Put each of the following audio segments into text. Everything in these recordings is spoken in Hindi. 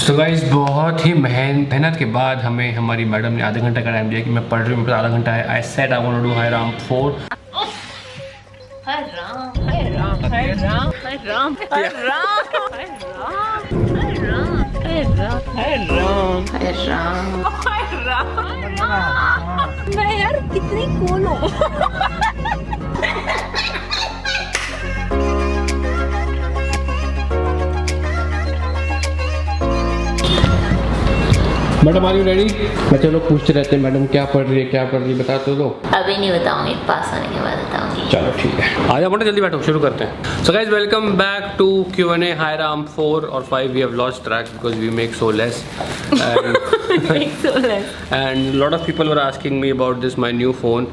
तो गाइस बहुत ही मेहनत के बाद हमें हमारी मैडम ने आधा घंटा का टाइम दिया कि मैं पढ़ रही हूँ, आधा घंटा है। I said I want to do हाय राम 4। मैं यार कितनी कूल हूँ। Madam are you ready? बच्चे लोग पूछते रहते हैं मैडम क्या पढ़ रही है बता तो। अभी नहीं बताऊंगी, पास होने के बाद बताऊंगी। चलो ठीक है, आ जाओ बेटा जल्दी बैठो, शुरू करते हैं। So guys welcome back to Q&A हाय राम 4 और 5 we have lost track because we make so less and lot of people were asking me about this my new phone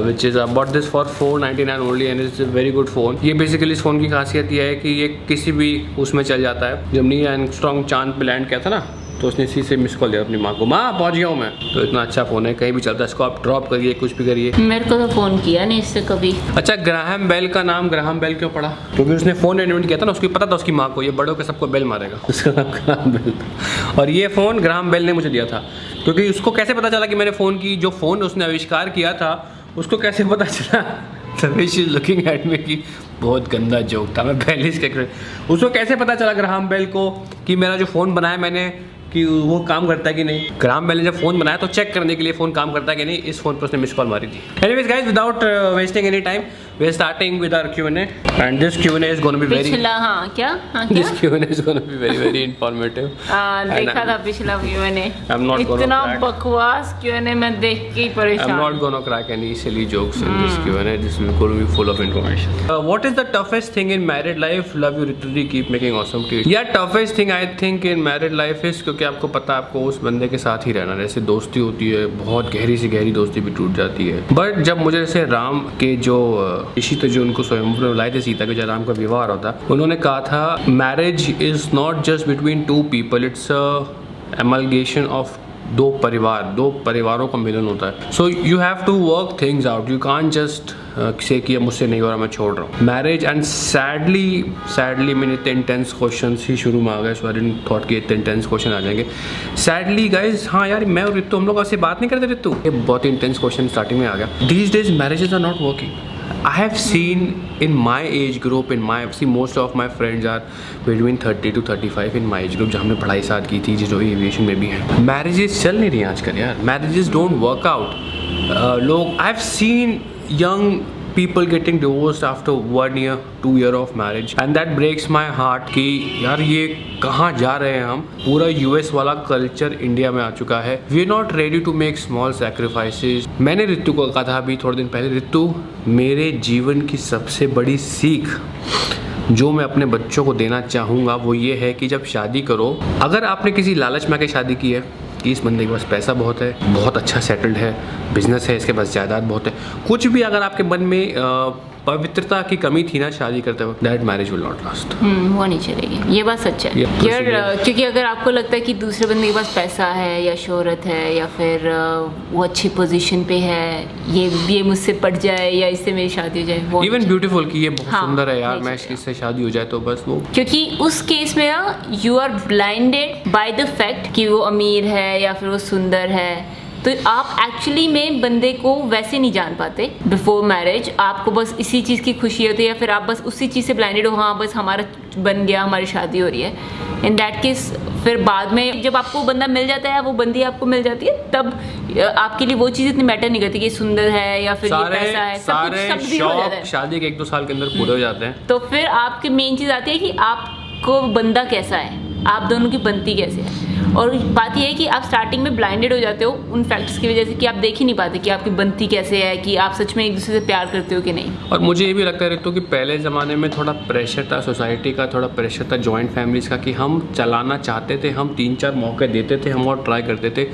which is I bought this for $499 only and it's a very good phone। ये बेसिकली इस फ़ोन की खासियत ये है कि ये किसी भी उसमें चल जाता है। जब नील आर्मस्ट्रांग चांद पे लैंड किया था ना, तो उसने इसी से मिस कॉल दिया अपनी माँ को, माँ पहुँच गया हूँ मैं। तो इतना अच्छा फ़ोन है, कहीं भी चलता है, इसको आप ड्रॉप करिए, कुछ भी करिए। मेरे को तो फ़ोन किया नहीं इससे कभी। अच्छा, ग्राहम बेल का नाम ग्राहम बेल क्यों पड़ा? क्योंकि उसने फ़ोन इन्वेंट किया था ना, उसको पता था उसकी माँ को ये बड़ों के सबको बेल मारेगा, उसका नाम ग्राहम बेल था। और ये फ़ोन ग्राहम बेल ने मुझे दिया था, क्योंकि उसको कैसे पता चला कि मेरे फ़ोन की जो फ़ोन उसने आविष्कार किया था उसको कैसे पता चला? तभी she is looking at me कि बहुत गंदा जोक था, मैं पहले इसके उसको कैसे पता चला ग्राहम बेल को कि मेरा जो फ़ोन बनाया मैंने कि वो काम करता है कि नहीं। ग्राहम बेल ने जब फ़ोन बनाया तो चेक करने के लिए फ़ोन काम करता है कि नहीं, इस फ़ोन पर उसने मिस कॉल मारी थी। Anyways guys, without wasting any time we are starting with our Q&A and this Q&A is going to be very this Q&A is going to be very informative। देखा था पिछला Q&A, I'm not इतना बकवास Q&A मैं देख के ही परेशान। I'm not going to crack any silly jokes in this Q&A। This is going to be full of information। What is the toughest thing in married life? Love you Ritu, keep making awesome tweets। Yeah, toughest thing I think in married life is क्योंकि आपको पता है आपको उस बंदे के साथ ही रहना। जैसे दोस्ती होती है, बहुत गहरी से गहरी दोस्ती भी टूट जाती है। बट जब मुझे जैसे राम के जो ऋषि थे जो उनको स्वयंवर बुलाए थे सीता के जब राम का विवाह हो था, उन्होंने कहा था marriage is not just between two people, it's a amalgamation of दो परिवारों का मिलन होता है। So you have to work things out, you can't just say कि मुझसे नहीं हो रहा मैं छोड़ रहा हूँ मैरिज। एंड सैडली मैंने इतने इंटेंस क्वेश्चन ही शुरू में आ गए, सो आई डिडंट थॉट कि इतने इंटेंस क्वेश्चन आ जाएंगे। सैडली गाइज, हाँ यार मैं और रितु हम लोग ऐसे बात नहीं करते रितु, ये बहुत ही इंटेंस क्वेश्चन स्टार्टिंग में आ गया। These days marriages are not working. I have seen in my age group, most of my friends are between 30 to 35 in my age group, जहाँ हमने पढ़ाई साथ की थी, जो एविएशन में भी है। मैरिजेस चल नहीं रही आजकल यार, मैरिजेस डोंट वर्क आउट। लोग I have seen young people getting divorced after 1 year 2 year of marriage and that breaks my heart कि यार ये कहाँ जा रहे हैं हम। पूरा US वाला कल्चर इंडिया में आ चुका है। We are not ready to make small sacrifices। मैंने रितु को कहा था अभी थोड़े दिन पहले, रितु मेरे जीवन की सबसे बड़ी सीख जो मैं अपने बच्चों को देना चाहूँगा वो ये है कि जब शादी करो, अगर आपने किसी लालच में आके शादी की है कि इस बंदे के पास पैसा बहुत है, बहुत अच्छा सेटल्ड है, बिजनेस है, इसके पास जायदाद बहुत है, कुछ भी अगर आपके मन में पवित्रता की कमी थी ना शादी करते वक्त, that marriage will not last. वो नहीं चलेगी, ये बात सच है यार। क्योंकि अगर आपको लगता है कि दूसरे बंदे के पास पैसा है या शोहरत है या फिर वो अच्छी पोजीशन पे है, ये मुझसे पट जाए या इससे मेरी शादी हो जाए, वो इवन ब्यूटीफुल कि ये बहुत सुंदर है यार, मैं इससे शादी हो जाए तो बस वो। क्योंकि उस केस में you are blinded by the fact कि वो अमीर है या फिर वो सुंदर है, तो आप एक्चुअली में बंदे को वैसे नहीं जान पाते बिफोर मैरिज। आपको बस इसी चीज़ की खुशी होती है या फिर आप बस उसी चीज़ से ब्लाइंडेड हो, हाँ बस हमारा बन गया, हमारी शादी हो रही है। इन दैट केस फिर बाद में जब आपको बंदा मिल जाता है, वो बंदी आपको मिल जाती है, तब आपके लिए वो चीज़ इतनी मैटर नहीं करती कि सुंदर है या फिर ये पैसा है, सब शौक शादी के 1-2 साल के अंदर पूरे हो जाते हैं। तो फिर आपकी मेन चीज़ आती है कि आपको बंदा कैसा है, आप दोनों की बनती कैसे है। और बात यह है कि आप स्टार्टिंग में ब्लाइंडेड हो जाते हो उन फैक्ट्स की वजह से कि आप देख ही नहीं पाते कि आपकी बनती कैसे है, कि आप सच में एक दूसरे से प्यार करते हो कि नहीं। और मुझे ये भी लगता है रितु कि पहले ज़माने में थोड़ा प्रेशर था सोसाइटी का, थोड़ा प्रेशर था जॉइंट फैमिलीज़ का कि हम चलाना चाहते थे, हम 3-4 मौके देते थे, हम और ट्राई करते थे।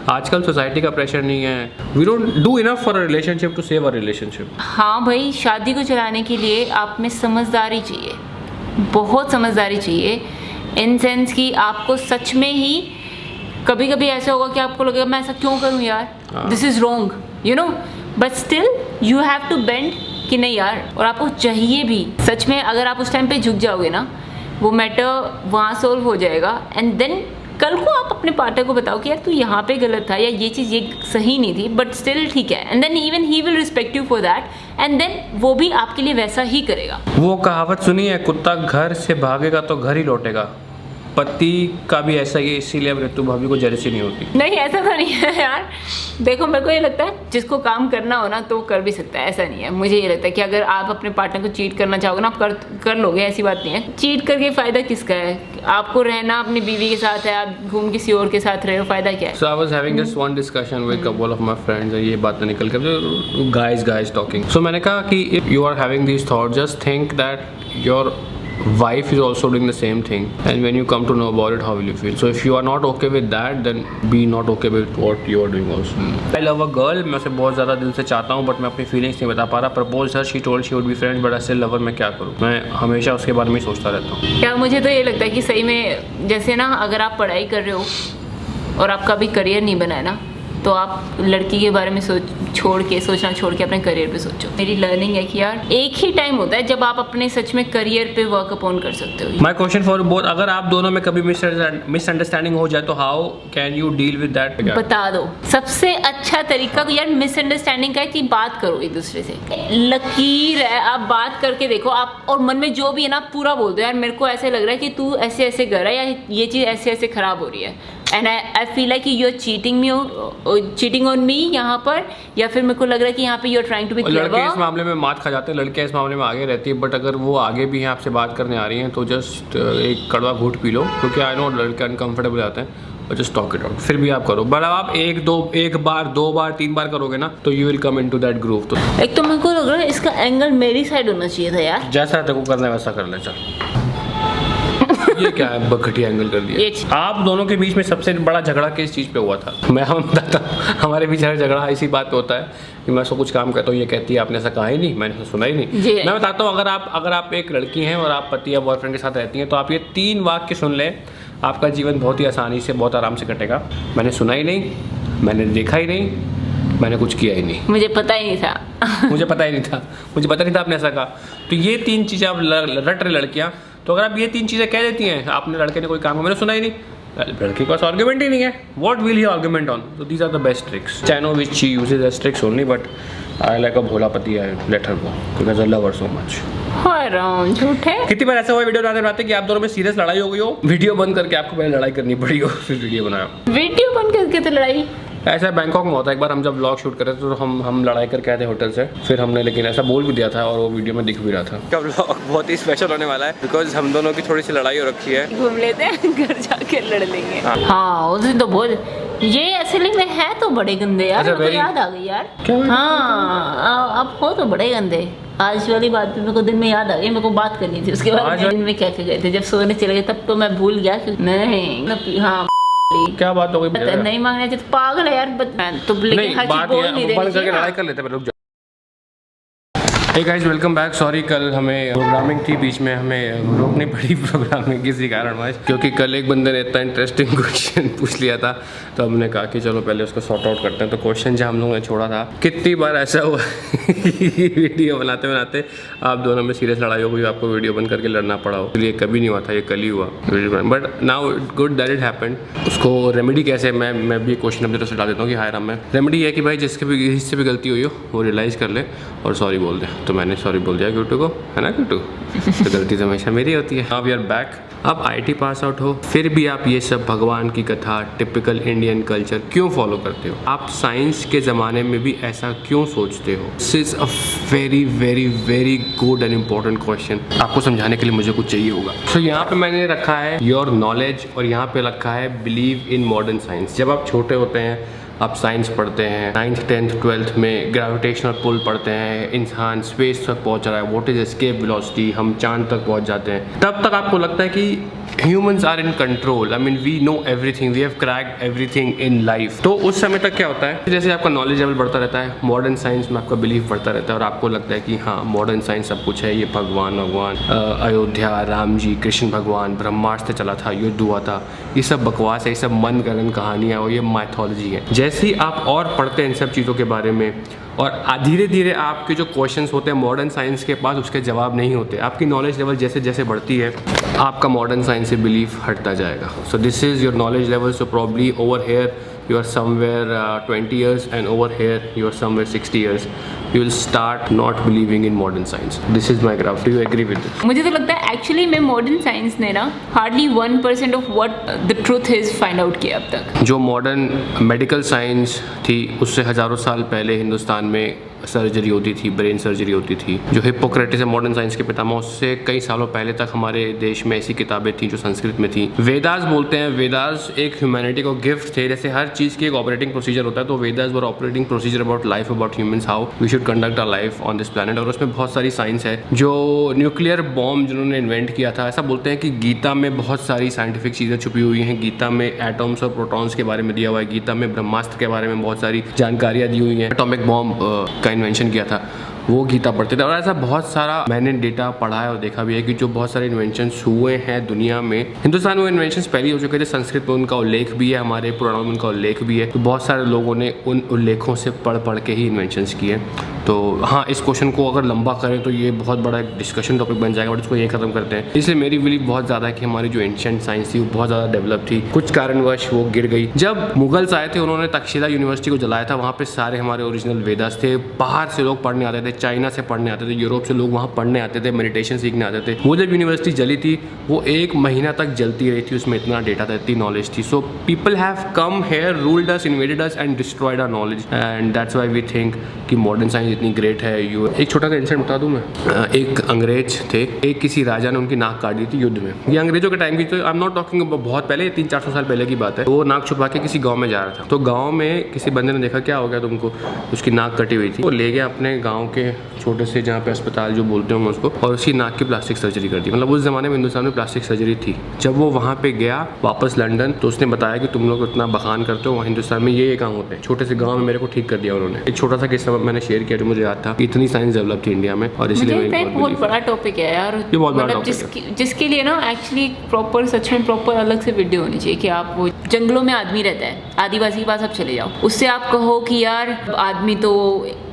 आजकल सोसाइटी का प्रेशर नहीं है। We don't do enough for a relationship to save a relationship. हाँ भाई, शादी को चलाने के लिए आप में समझदारी चाहिए, बहुत समझदारी चाहिए, इन सेंस कि आपको सच में ही कभी कभी ऐसा होगा कि आपको लगेगा मैं ऐसा क्यों करूं यार, this is wrong, you know, but still you have to bend कि नहीं यार, और आपको चाहिए भी सच में। अगर आप उस टाइम पे झुक जाओगे ना, वो मैटर वहाँ सोल्व हो जाएगा एंड देन कल को आप अपने पार्टनर को बताओ कि यार तू यहाँ पे गलत था या ये चीज़ ये सही नहीं थी, बट स्टिल ठीक है, and then even he will respect you for that, and then वो भी आपके लिए वैसा ही करेगा। वो कहावत सुनी है, कुत्ता घर से भागेगा तो घर ही लौटेगा। पति का भी ऐसा ही है, इसीलिए अब ऋतु भाभी को जेलसी नहीं होती। नहीं ऐसा तो नहीं है यार, देखो मेरे को ये लगता है जिसको काम करना हो ना तो वो कर भी सकता है, ऐसा नहीं है। मुझे ये लगता है कि अगर आप अपने पार्टनर को चीट करना चाहोगे ना, आप कर लोगे, ऐसी बात नहीं है। चीट करके फ़ायदा किसका है? आपको रहना अपनी बीवी के साथ है, आप घूम किसी और के साथ रहे हो, फ़ायदा क्या है? So I was having just one discussion with couple of my friends, ये बात निकल के guys talking. So मैंने कहा कि if you are having these thoughts, just think that your wife is also doing the same thing, and when you come to know about it, how will you feel? So if you are not okay with that, then be not okay with what you are doing also. I love a girl, मैं उसे बहुत ज़्यादा दिल से चाहता हूँ, बट मैं अपनी फीलिंग्स नहीं बता पा रहा। Propose her, she told she would be friends, but I still love her, मैं क्या करूँ? मैं हमेशा उसके बारे में ही सोचता रहता हूँ। यार मुझे तो ये लगता है कि सही में जैसे ना, अगर आप पढ़ाई कर रहे हो और आपका भी करियर नहीं बना है ना, तो आप लड़की के बारे में सोचना छोड़ के अपने करियर पे सोचो। मेरी लर्निंग है कि यार एक ही टाइम होता है जब आप अपने सच में करियर पे वर्क अपॉन कर सकते हो। माई क्वेश्चन फॉर बोथ, अगर आप दोनों में कभी मिसअंडरस्टैंडिंग हो जाए तो how can you deal with that? बता दो। सबसे अच्छा तरीका यार मिसअंडरस्टैंडिंग का है कि बात करो एक दूसरे से। लकीर है, आप बात करके देखो, आप और मन में जो भी है ना पूरा बोल दो, यार मेरे को ऐसे लग रहा है कि तू ऐसे ऐसे कर रहा है, या ये चीज़ ऐसे ऐसे खराब हो रही है, and I feel like you are cheating on me यहाँ पर, या फिर मेरे को लग रहा है कि यहाँ पे you are trying to be clever. लड़के इस मामले में मात खा जाते हैं, लड़कियां इस मामले में आगे रहती है, बट अगर वो आगे भी हैं आपसे बात करने आ रही हैं तो जस्ट एक कड़वा घूंट पी लो, क्योंकि आई नो लड़के अनकंफर्टेबल जाते हैं, और जस्ट टॉक इट आउट। फिर भी आप करो, बट आप एक बार 2 बार 3 बार करोगे ना तो you will come into that groove. तो एक तो मेरे को लग रहा है इसका एंगल मेरी साइड होना चाहिए था यार। जैसा तेरे को करना है वैसा कर ले, चल। ये क्या है, घटिया एंगल कर दिया। आप दोनों के बीच में सबसे बड़ा झगड़ा किस चीज़ पे हुआ था? मैं हम बताता हूँ, हमारे बीच झगड़ा इसी बात पे होता है कि मैं उसको कुछ काम कहता हूँ, ये कहती है आपने ऐसा कहा ही नहीं, मैंने सुना ही नहीं। मैं बताता हूँ, अगर आप एक लड़की हैं और आप पति या बॉयफ्रेंड के साथ रहती हैं, तो आप ये 3 वाक्य सुन लें, आपका जीवन बहुत ही आसानी से बहुत आराम से कटेगा। मैंने सुना ही नहीं, मैंने देखा ही नहीं, मैंने कुछ किया ही नहीं, मुझे पता ही नहीं था मुझे पता नहीं था आपने ऐसा कहा। तो ये 3 चीज़ें आप रट रहे लड़कियाँ, तो अगर आप ये 3 चीज़ें कह देती हैं, आपने लड़के ने कोई काम मैंने सुना ही नहीं, लड़के के पास आर्गुमेंट ही नहीं है, what will he argument on? So these are the best tricks. I know which she uses as tricks only, but I like a भोला पति, I let her go because I love her so much. झूठे कितनी बार ऐसा हुआ वीडियो बनाते कि आप दोनों में सीरियस लड़ाई हो गई हो, वीडियो बंद करके आपको पहले लड़ाई करनी पड़ी हो, फिर वीडियो बनाया। वीडियो बंद करके तो लड़ाई ऐसा बैंकॉक में होता है। एक बार हम जब व्लॉग शूट कर रहे थे तो हम लड़ाई करके आए थे होटल से, फिर हमने लेकिन ऐसा बोल भी दिया था और वो वीडियो में दिख भी रहा था। का व्लॉग बहुत ही स्पेशल होने वाला है बिकॉज हम दोनों की थोड़ी सी लड़ाई हो रखी है। घूम लेते हैं, घर जाके लड़ लेंगे। हाँ उस दिन तो बहुत, ये असली में है तो बड़े गंदे यार। अच्छा, मेरे को याद आ गई यार। क्या? हाँ अब हो तो बड़े गंदे। आज वाली बात भी मेरे को दिन में याद आ गई, मेरे को बात करनी थी उसके बाद। दिन में कैफे गए थे, जब सोने चले गए तब तो मैं भूल गया कि नहीं। हाँ क्या बात हो गई? नहीं मांगने चाहिए, पागल है यार। तो लेकिन हर चीज बोल नहीं बंद करके लड़ाई कर लेते हैं। रुक जाओ। Hey guys welcome back. Sorry कल हमें प्रोग्रामिंग थी, बीच में हमें रोकनी पड़ी प्रोग्रामिंग किसी कारणवश, क्योंकि कल एक बंदे ने इतना इंटरेस्टिंग क्वेश्चन पूछ लिया था, तो हमने कहा कि चलो पहले उसको सॉर्ट आउट करते हैं। तो क्वेश्चन जो हम लोगों ने छोड़ा था, कितनी बार ऐसा हुआ वीडियो बनाते बनाते आप दोनों में सीरियस लड़ाई हो गई, आपको वीडियो बंद करके लड़ना पड़ा हो। ये कभी नहीं हुआ था, ये कल ही हुआ, but now good that it happened. उसको रेमेडी कैसे, मैं भी क्वेश्चन अपनी तरफ से डाल देता हूँ कि हाय राम में रेमेडी है कि भाई जिसके भी हिस्से भी गलती हुई हो वो रियलाइज़ कर ले और सॉरी बोल दे। तो मैंने सॉरी बोल दिया क्यूटू को, है ना क्यूटू? तो गलती तो हमेशा मेरी होती है। अब वी आर बैक। आप IT पास आउट हो, फिर भी आप ये सब भगवान की कथा, टिपिकल इंडियन कल्चर क्यों फॉलो करते हो? आप साइंस के ज़माने में भी ऐसा क्यों सोचते हो? This is a very very very good and important question. आपको समझाने के लिए मुझे कुछ चाहिए होगा। तो यहाँ पे मैंने रखा है योर नॉलेज और यहाँ पे रखा है बिलीव इन मॉडर्न साइंस। जब आप छोटे होते हैं, आप साइंस पढ़ते हैं, 9th 10th 12th में ग्रेविटेशनल पुल पढ़ते हैं, इंसान स्पेस तक पहुंच रहा है, व्हाट इज एस्केप वेलोसिटी, हम चांद तक पहुंच जाते हैं। तब तक आपको लगता है कि humans are in control, I mean we know everything, we have cracked everything in life. तो उस समय तक क्या होता है, जैसे आपका नॉलेज लेवल बढ़ता रहता है, मॉडर्न साइंस में आपका बिलीफ बढ़ता रहता है और आपको लगता है कि हाँ मॉडर्न साइंस सब कुछ है, ये भगवान अयोध्या, राम जी, कृष्ण भगवान, ब्रह्मास्त्र चला था, युद्ध हुआ था, ये सब बकवास है, ये सब मन गढ़ंत कहानियाँ और ये माइथोलॉजी है। जैसे ही आप और पढ़ते हैं इन सब चीज़ों के बारे में, और धीरे धीरे आपके जो क्वेश्चंस होते हैं मॉडर्न साइंस के पास उसके जवाब नहीं होते। आपकी नॉलेज लेवल जैसे जैसे बढ़ती है आपका मॉडर्न साइंस से बिलीफ हटता जाएगा। So this is your knowledge level. So probably over here you are somewhere 20 years and over here you are somewhere 60 years. You will start not believing in modern science. This is my graph. Do you agree with this? मुझे तो लगता है एक्चुअली में मॉडर्न साइंस ने ना hardly 1% of what the truth is find out किया अब तक। जो मॉडर्न मेडिकल साइंस थी उससे हज़ारों साल पहले हिंदुस्तान में सर्जरी होती थी, ब्रेन सर्जरी होती थी। जो हिप्पोक्रेटिस है मॉडर्न साइंस के पितामह, उससे कई सालों पहले तक हमारे देश में ऐसी किताबें थी जो संस्कृत में थी। वेदास बोलते हैं, वेदास एक ह्यूमैनिटी को गिफ्ट थे। जैसे हर चीज़ की एक ऑपरेटिंग प्रोसीजर होता है, तो Vedas were operating procedure about life, about humans, how we should conduct our life on this planet. और उसमें बहुत सारी साइंस है। जो न्यूक्लियर बॉम्ब जिन्होंने इन्वेंट किया था, ऐसा बोलते हैं कि गीता में बहुत सारी साइंटिफिक चीज़ें छुपी हुई हैं। गीता में एटम्स और प्रोटॉन्स के बारे में दिया हुआ है। गीता में ब्रह्मास्त्र के बारे में बहुत सारी जानकारियाँ दी हुई हैं। एटॉमिक बॉम्ब का इन्वेंशन किया था, वो गीता पढ़ते थे। और ऐसा बहुत सारा मैंने डेटा पढ़ा है और देखा भी है कि जो बहुत सारे इन्वेंशंस हुए हैं दुनिया में, हिंदुस्तान में इन्वेंशंस पहले हो चुके थे। संस्कृत में उनका उल्लेख भी है, हमारे पुराणों में उनका उल्लेख भी है। तो बहुत सारे लोगों ने उन उल्लेखों से पढ़ के ही इन्वेंशंस किए। तो हाँ, इस क्वेश्चन को अगर लंबा करें तो ये बहुत बड़ा एक डिस्कशन टॉपिक बन जाएगा, बट इसको ये खत्म करते हैं। इसलिए मेरी बिलीव बहुत ज़्यादा है कि हमारी जो एंशिएंट साइंस थी वो बहुत ज़्यादा डेवलप थी। कुछ कारणवश वो गिर गई। जब मुगल्स आए थे उन्होंने तक्षशिला यूनिवर्सिटी को जलाया था। वहाँ पे सारे हमारे ओरिजिनल वेदास थे। बाहर से लोग पढ़ने आते थे, चाइना से पढ़ने आते थे, यूरोप से लोग वहाँ पढ़ने आते थे, मेडिटेशन सीखने आते थे। वो जब यूनिवर्सिटी जली थी वो 1 महीना तक जलती रही थी। उसमें इतना डेटा था, इतनी नॉलेज थी। So people have come here, ruled us, invaded us and destroyed our knowledge, and that's why we think कि मॉडर्न साइंस इतनी ग्रेट है। एक छोटा सा इंसिडेंट बता दूं मैं। एक अंग्रेज थे, एक किसी राजा ने उनकी नाक काट दी थी युद्ध में। ये अंग्रेजों के टाइम की, तो आई एम नॉट टॉकिंग बहुत पहले, 300-400 साल पहले की बात है। वो नाक छुपा के किसी गाँव में जा रहा था। तो गाँव में किसी बंदे ने देखा क्या हो गया तुमको, उसकी नाक कटी हुई थी। वो ले गया अपने गाँव के छोटे से जहाँ पे अस्पताल जो बोलते हैं उसको, और उसकी नाक की प्लास्टिक सर्जरी कर दी। मतलब उस जमाने में हिंदुस्तान में प्लास्टिक सर्जरी थी। जब वो वहाँ पे गया वापस लंदन, तो उसने बताया कि तुम लोग इतना बखान करते हो, वहाँ हिंदुस्तान में ये काम होते हैं। छोटे से गाँव में मेरे को ठीक कर दिया उन्होंने। एक छोटा सा किस्सा मैंने शेयर किया जो मुझे याद था। इतनी साइंस डेवलप थी इंडिया में, और इसलिए बहुत बड़ा टॉपिक है यार। ये बहुत बड़ा टॉपिक है जिसके लिए ना एक्चुअली प्रॉपर, सच में प्रॉपर अलग से वीडियो होनी चाहिए। कि आप वो जंगलों में आदमी रहता है, आदिवासी के पास आप चले जाओ, उससे आप कहो कि यार आदमी तो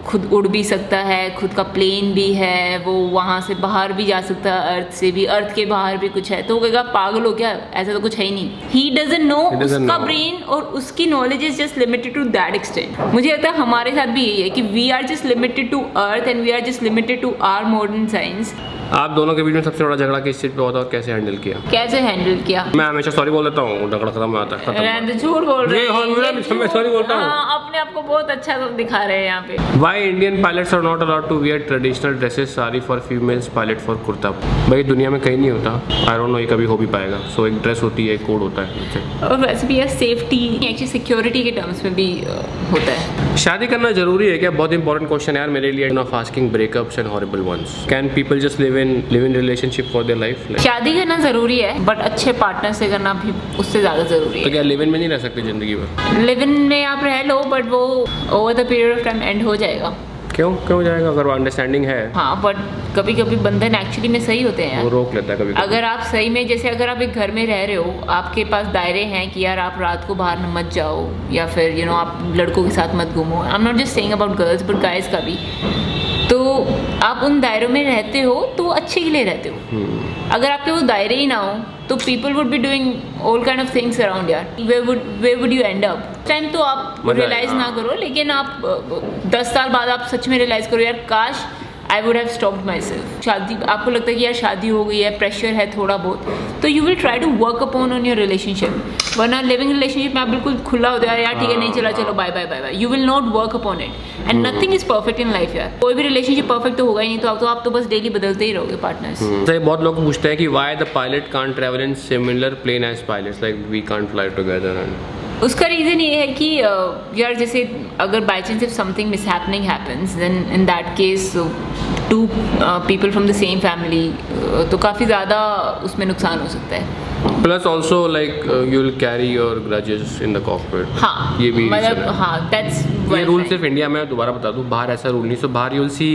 खुद उड़ भी सकता है, खुद का प्लेन भी है, वो वहाँ से बाहर भी जा सकता है, अर्थ से भी, अर्थ के बाहर भी कुछ है। तो वो कहेगा पागल हो क्या, ऐसा तो कुछ है ही नहीं। ही डजंट नो, उसका ब्रेन और उसकी knowledge is just limited to that extent. मुझे लगता है हमारे साथ भी यही है कि we are just limited to earth and we are just limited to our modern science. आप दोनों के बीच में सबसे बड़ा झगड़ा किस चीज़ पे होता है और कैसे हैंडल किया? कैसे हैंडल किया? मैं हमेशा सॉरी बोल देता हूँ, झगड़ा खत्म हो जाता है। झूठ बोल रहे हैं, मैं सॉरी बोलता हूँ। अपने आप को बहुत अच्छा दिखा रहे हैं यहाँ पे। Why Indian pilots are not allowed to wear traditional dresses? Sari for females, pilot for kurta. भाई दुनिया में कहीं नहीं होता। I don't know ये कभी हो भी पाएगा। So एक ड्रेस होती है, एक कोड होता है। और वैसे भी यार सेफ्टी, एक्चुअली सिक्योरिटी के टर्म्स में भी होता है। शादी करना जरूरी है क्या? बहुत इंपॉर्टेंट क्वेश्चन है यार मेरे लिए। Of asking breakups and horrible ones. Can people just live in relationship for their life? शादी करना जरूरी है, बट अच्छे पार्टनर से करना भी उससे ज्यादा जरूरी है। तो क्या लिव इन में नहीं रह सकते जिंदगी भर? लिव इन में आप रह लो, बट वो over the period of time and हो जाएगा। क्यों हो जाएगा अगर वो अंडरस्टैंडिंग है? हाँ, बट कभी कभी बंधन एक्चुअली में सही होते हैं यार। वो रोक लेता है कभी। अगर आप सही में, जैसे अगर आप एक घर में रह रहे हो, आपके पास दायरे हैं कि यार आप रात को बाहर मत जाओ, या फिर आप लड़कों के साथ मत घूमो। I am not just saying about girls but guys का भी। तो आप उन दायरों में रहते हो तो अच्छे के लिए रहते हो। अगर आपके वो दायरे ही ना हो तो people would be doing all kind of things around यार। Where would you end up? Time तो आप रियलाइज ना करो, लेकिन आप 10 साल बाद आप सच में रियलाइज करो यार काश I would have stopped my self. शादी, आपको लगता है कि यार शादी हो गई है, प्रेशर है थोड़ा बहुत, तो you will try to work upon on your relationship. वरना लिविंग रिलेशनशिप में आप बिल्कुल खुला हो जाए यार, ठीक है नहीं चला, चलो bye bye bye bye. You will not work upon it and nothing is perfect in life यार। कोई भी रिलेशनशिप परफेक्ट तो होगा ही नहीं, तो आप तो बस डेली बदलते ही रहोगे पार्टनर्स। बहुत लोग पूछते हैं कि why the pilot can't travel in similar plane as pilots, like we can't fly together. And उसका रीज़न ये है कि यार जैसे अगर by chance if something mishappening happens, then in that case 2 people from the same family, तो काफ़ी ज़्यादा उसमें नुकसान हो सकता है। Plus also like you will carry your grudges in the corporate. हाँ, ये भी मतलब reason है। हाँ, that's ये well रूल said. सिर्फ इंडिया में है, दोबारा बता दूं, बाहर ऐसा रूल नहीं। सो बाहर you'll see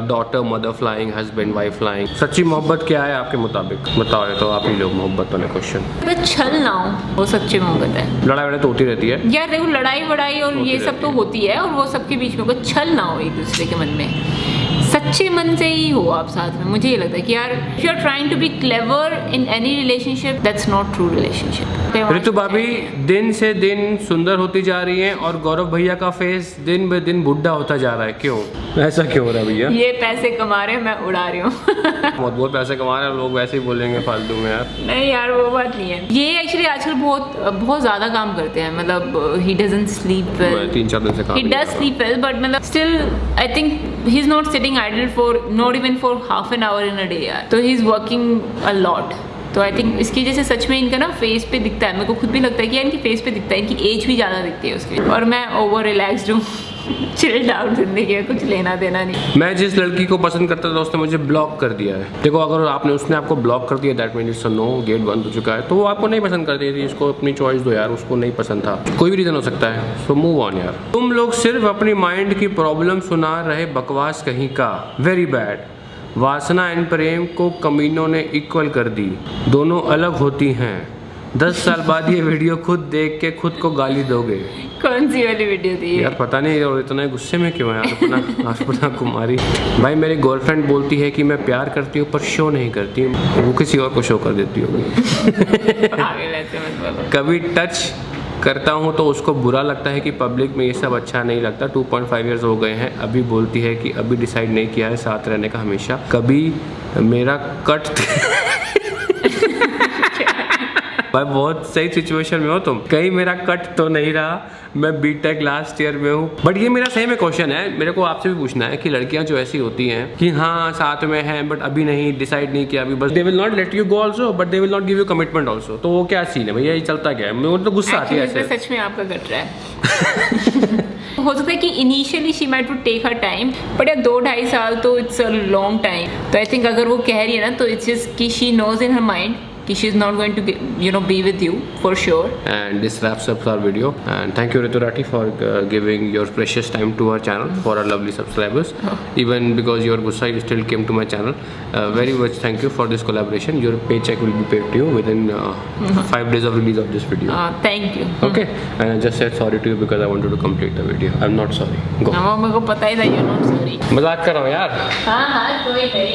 daughter mother flying, husband wife flying. सच्ची मोहब्बत क्या है आपके मुताबिक? बताओ, ये तो आप ही लोग मोहब्बत वाले क्वेश्चन। अगर छल ना हो वो सच्ची मोहब्बत है। लड़ाई वड़ाई तो होती रहती है यार देखो, लड़ाई वड़ाई और होती ये सब रहती तो है। होती है, और वो सबके बीच में कोई छल ना हो एक दूसरे के मन में, सच्चे मन से ही हो आप साथ में। मुझे ये लगता है कि यार if you are trying to be clever in any relationship, that's not true relationship. Ritu भाभी दिन से दिन सुंदर होती जा रही हैं और गौरव भैया का फेस दिन ब दिन बुढ़ा होता जा रहा है। क्यों, ऐसा क्यों हो रहा है भैया? ये पैसे कमा रहे हैं, मैं उड़ा रही हूँ। बहुत बहुत पैसे कमा रहे हैं लोग, वैसे ही बोलेंगे फालतू में यार। नहीं यार, वो बात नहीं है। ये एक्चुअली आजकल बहुत ज़्यादा काम करते हैं, मतलब ही डजंट स्लीप वेल। 3-4 दिन से काम He does sleep well, but मतलब still I think he's not sitting idle for not even for half an hour in a day यार। तो he's working a lot। तो आई थिंक इसकी वजह से सच में इनका ना फेस पे दिखता है, मेरे को खुद भी लगता है कि यार इनकी फेस पे दिखता है, इनकी एज भी ज़्यादा दिखती है उसकी। और मैं ओवर रिलैक्सड हूँ, चिल्ड आउट जिंदगी है, कुछ लेना देना नहीं। मैं जिस लड़की को पसंद करता था उसने मुझे ब्लॉक कर दिया है। देखो, अगर उसने आपको ब्लॉक कर दिया, that mean it's no, gate बंद हो चुका है। तो वो आपको नहीं पसंद करती थी, इसको अपनी चॉइस दो यार, उसको नहीं पसंद था, कोई भी रीज़न हो सकता है। सो मूव ऑन यार। तुम लोग सिर्फ अपनी माइंड की प्रॉब्लम सुना रहे, बकवास कहीं का, वेरी बैड। वासना एंड प्रेम को कमीनों ने इक्वल कर दी, दोनों अलग होती हैं। 10 साल बाद ये वीडियो खुद देख के खुद को गाली दोगे। कौन सी वाली वीडियो थी ये? यार पता नहीं, और इतना गुस्से में क्यों है अर्पणा कुमारी। भाई मेरी गर्लफ्रेंड बोलती है कि मैं प्यार करती हूँ पर शो नहीं करती, वो किसी और को शो कर देती होगी। पागल ऐसे मत बोलो। कभी टच करता हूँ तो उसको बुरा लगता है कि पब्लिक में ये सब अच्छा नहीं लगता। 2.5 इयर्स हो गए हैं, अभी बोलती है कि अभी डिसाइड नहीं किया है साथ रहने का हमेशा। कभी मेरा कट भाई बहुत सही सिचुएशन में हो तुम, कहीं मेरा कट तो नहीं रहा। मैं बीटेक लास्ट ईयर में हूँ। बट ये मेरा सही में क्वेश्चन है, मेरे को आपसे भी पूछना है कि लड़कियां जो ऐसी होती हैं कि हाँ साथ में हैं बट अभी नहीं, डिसाइड नहीं किया अभी, बस they will not let you go also but they will not give you commitment also. तो वो क्या सीन है भैया, ये चलता क्या है? मेरे को तो गुस्सा आती है Actually, ऐसे। सच में आपका घट रहा है। हो सकता है कि initially she might to take her time, but यार 2-2.5 साल तो इट्स अ लॉन्ग टाइम। तो आई थिंक अगर वो कह रही है ना, तो इट्स जस्ट कि she knows in her mind कि she is not going to be with you for sure. And this wraps up our video, and thank you Ritu Rathi for giving your precious time to our channel for our lovely subscribers. Even because your gussa, you still came to my channel. Very much thank you for this collaboration. Your paycheck will be paid to you within 5 days of release of this video. Thank you. Okay, and I just said sorry to you because I wanted to complete the video. I'm not sorry. Go. वो मेरे को पता ही था, you're not sorry. मजाक कर रहा हूँ यार। हाँ हाँ, कोई नहीं।